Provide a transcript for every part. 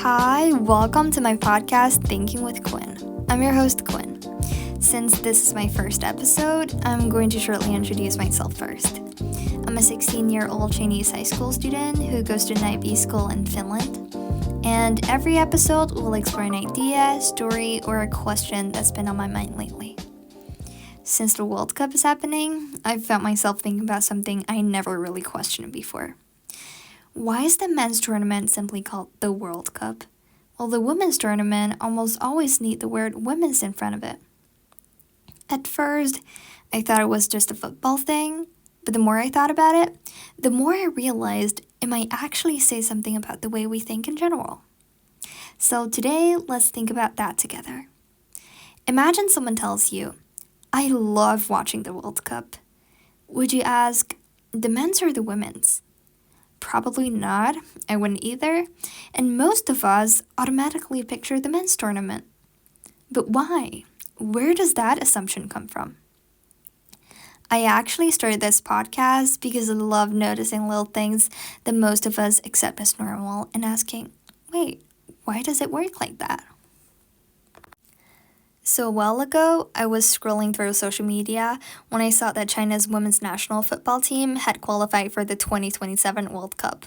Hi, welcome to my podcast, Thinking with Quinn. I'm your host, Quinn. Since this is my first episode, I'm going to shortly introduce myself first. I'm a 16-year-old Chinese high school student who goes to an IB school in Finland. And every episode will explore an idea, story, or a question that's been on my mind lately. Since the World Cup is happening, I've found myself thinking about something I never really questioned before. Why is the men's tournament simply called the World Cup, while the women's tournament almost always need the word women's in front of it? At first, I thought it was just a football thing, but the more I thought about it, the more I realized it might actually say something about the way we think in general. So today, let's think about that together. Imagine someone tells you, I love watching the World Cup. Would you ask, the men's or the women's? Probably not, I wouldn't either, and most of us automatically picture the men's tournament. But why? Where does that assumption come from? I actually started this podcast because I love noticing little things that most of us accept as normal and asking, wait, why does it work like that? So a while ago, I was scrolling through social media when I saw that China's women's national football team had qualified for the 2027 World Cup.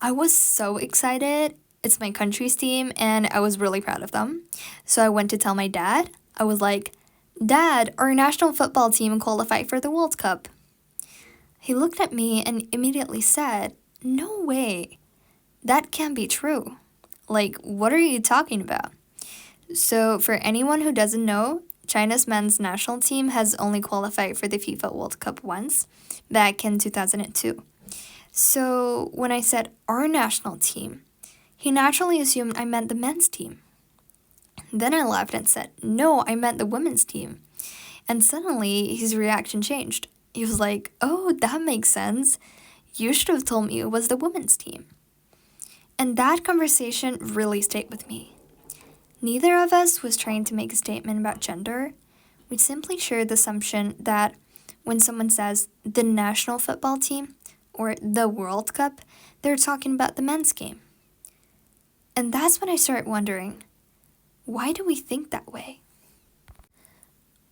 I was so excited. It's my country's team, and I was really proud of them. So I went to tell my dad. I was like, Dad, our national football team qualified for the World Cup. He looked at me and immediately said, No way. That can't be true. Like, what are you talking about? So, for anyone who doesn't know, China's men's national team has only qualified for the FIFA World Cup once, back in 2002. So, when I said our national team, he naturally assumed I meant the men's team. Then I laughed and said, no, I meant the women's team. And suddenly, his reaction changed. He was like, oh, that makes sense. You should have told me it was the women's team. And that conversation really stayed with me. Neither of us was trying to make a statement about gender. We simply shared the assumption that when someone says the national football team or the World Cup, they're talking about the men's game. And that's when I started wondering, why do we think that way?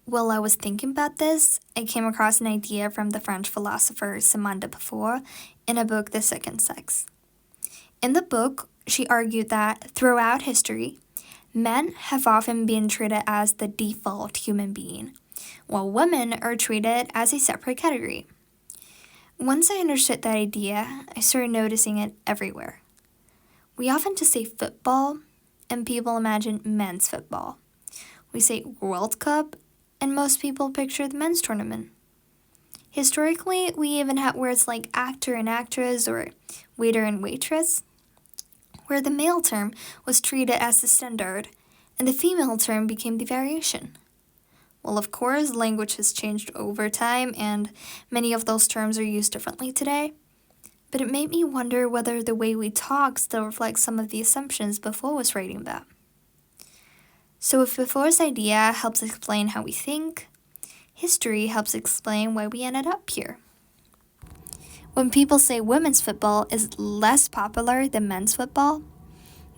While I was thinking about this, I came across an idea from the French philosopher Simone de Beauvoir in a book, The Second Sex. In the book, she argued that throughout history, men have often been treated as the default human being, while women are treated as a separate category. Once I understood that idea, I started noticing it everywhere. We often just say football, and people imagine men's football. We say World Cup, and most people picture the men's tournament. Historically, we even had words like actor and actress or waiter and waitress, where the male term was treated as the standard, and the female term became the variation. Well, of course, language has changed over time, and many of those terms are used differently today. But it made me wonder whether the way we talk still reflects some of the assumptions Beauvoir was writing about. So if Beauvoir's idea helps explain how we think, history helps explain why we ended up here. When people say women's football is less popular than men's football,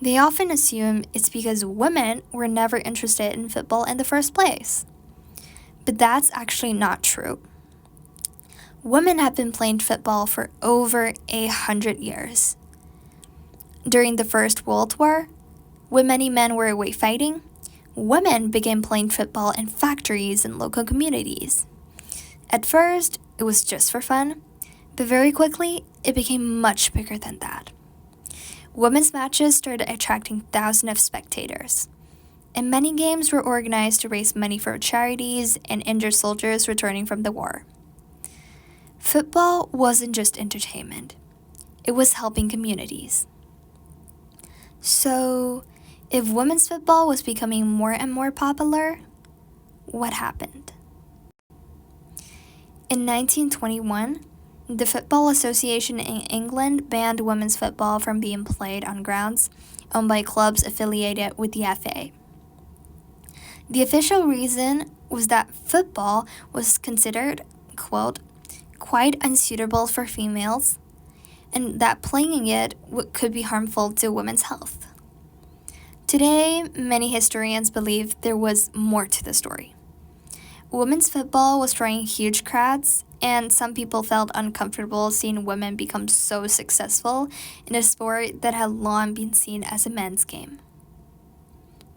they often assume it's because women were never interested in football in the first place. But that's actually not true. Women have been playing football for over 100 years. During the First World War, when many men were away fighting, women began playing football in factories and local communities. At first, it was just for fun, but very quickly, it became much bigger than that. Women's matches started attracting thousands of spectators, and many games were organized to raise money for charities and injured soldiers returning from the war. Football wasn't just entertainment. It was helping communities. So, if women's football was becoming more and more popular, what happened? In 1921, the Football Association in England banned women's football from being played on grounds owned by clubs affiliated with the FA. The official reason was that football was considered, quote, quite unsuitable for females, and that playing it could be harmful to women's health. Today, many historians believe there was more to the story. Women's football was drawing huge crowds, and some people felt uncomfortable seeing women become so successful in a sport that had long been seen as a men's game.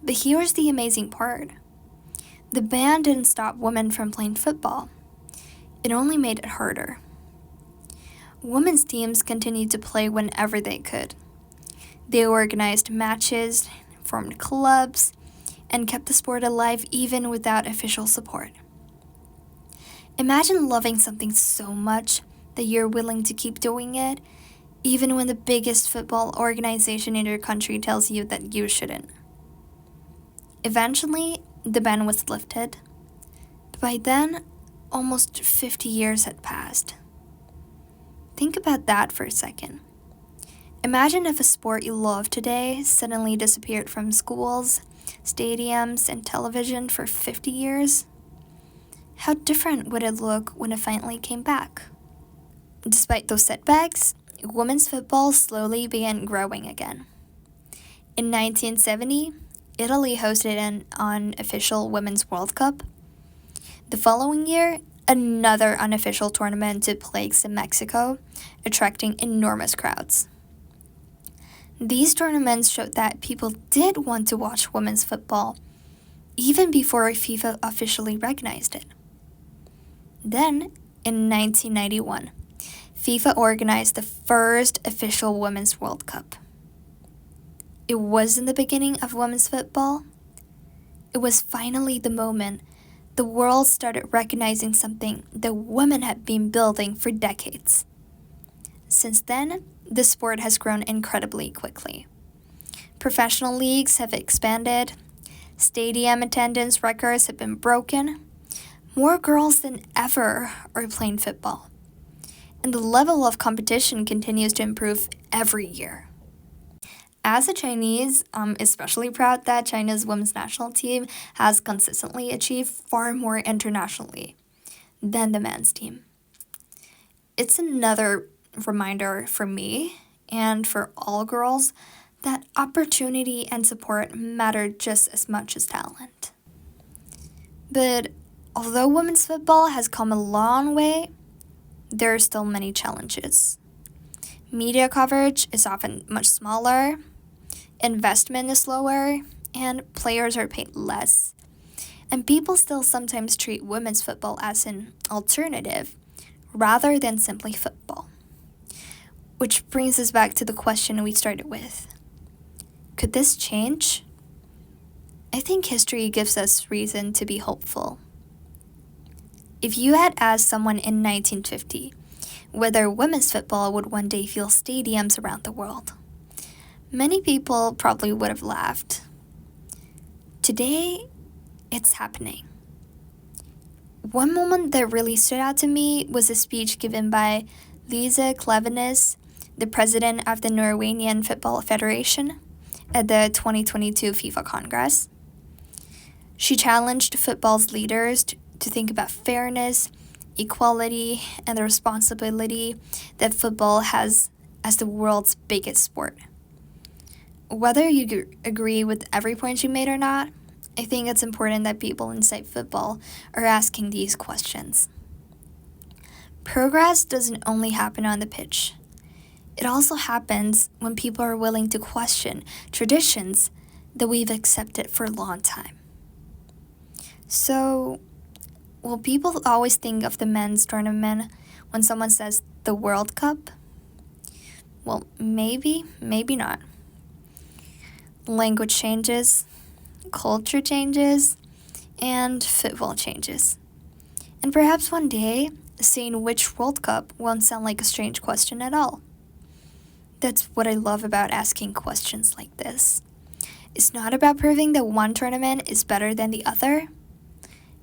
But here's the amazing part. The ban didn't stop women from playing football. It only made it harder. Women's teams continued to play whenever they could. They organized matches, formed clubs, and kept the sport alive even without official support. Imagine loving something so much that you're willing to keep doing it, even when the biggest football organization in your country tells you that you shouldn't. Eventually, the ban was lifted. But by then, almost 50 years had passed. Think about that for a second. Imagine if a sport you love today suddenly disappeared from schools, stadiums, and television for 50 years. How different would it look when it finally came back? Despite those setbacks, women's football slowly began growing again. In 1970, Italy hosted an unofficial Women's World Cup. The following year, another unofficial tournament took place in Mexico, attracting enormous crowds. These tournaments showed that people did want to watch women's football, even before FIFA officially recognized it. Then, in 1991, FIFA organized the first official Women's World Cup. It wasn't the beginning of women's football. It was finally the moment the world started recognizing something that women had been building for decades. Since then, the sport has grown incredibly quickly. Professional leagues have expanded, stadium attendance records have been broken, more girls than ever are playing football, and the level of competition continues to improve every year. As a Chinese, I'm especially proud that China's women's national team has consistently achieved far more internationally than the men's team. It's another reminder for me and for all girls that opportunity and support matter just as much as talent. But although women's football has come a long way, there are still many challenges. Media coverage is often much smaller, investment is lower, and players are paid less. And people still sometimes treat women's football as an alternative rather than simply football. Which brings us back to the question we started with. Could this change? I think history gives us reason to be hopeful. If you had asked someone in 1950 whether women's football would one day fill stadiums around the world, many people probably would have laughed. Today, it's happening. One moment that really stood out to me was a speech given by Lise Klevenes, the president of the Norwegian Football Federation, at the 2022 FIFA Congress. She challenged football's leaders to think about fairness, equality, and the responsibility that football has as the world's biggest sport. Whether you agree with every point she made or not, I think it's important that people inside football are asking these questions. Progress doesn't only happen on the pitch. It also happens when people are willing to question traditions that we've accepted for a long time. So, will people always think of the men's tournament when someone says the World Cup? Well, maybe not. Language changes, culture changes, and football changes. And perhaps one day, saying which World Cup won't sound like a strange question at all. That's what I love about asking questions like this. It's not about proving that one tournament is better than the other.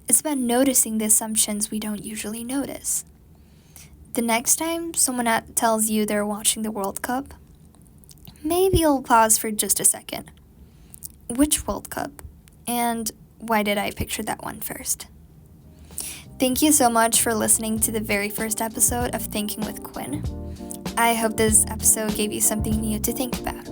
It's about noticing the assumptions we don't usually notice. The next time someone tells you they're watching the World Cup, maybe you'll pause for just a second. Which World Cup? And why did I picture that one first? Thank you so much for listening to the very first episode of Thinking with Quinn. I hope this episode gave you something new to think about.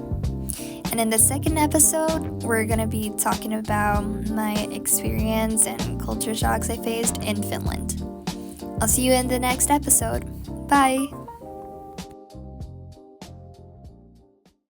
And in the second episode, we're gonna be talking about my experience and culture shocks I faced in Finland. I'll see you in the next episode. Bye!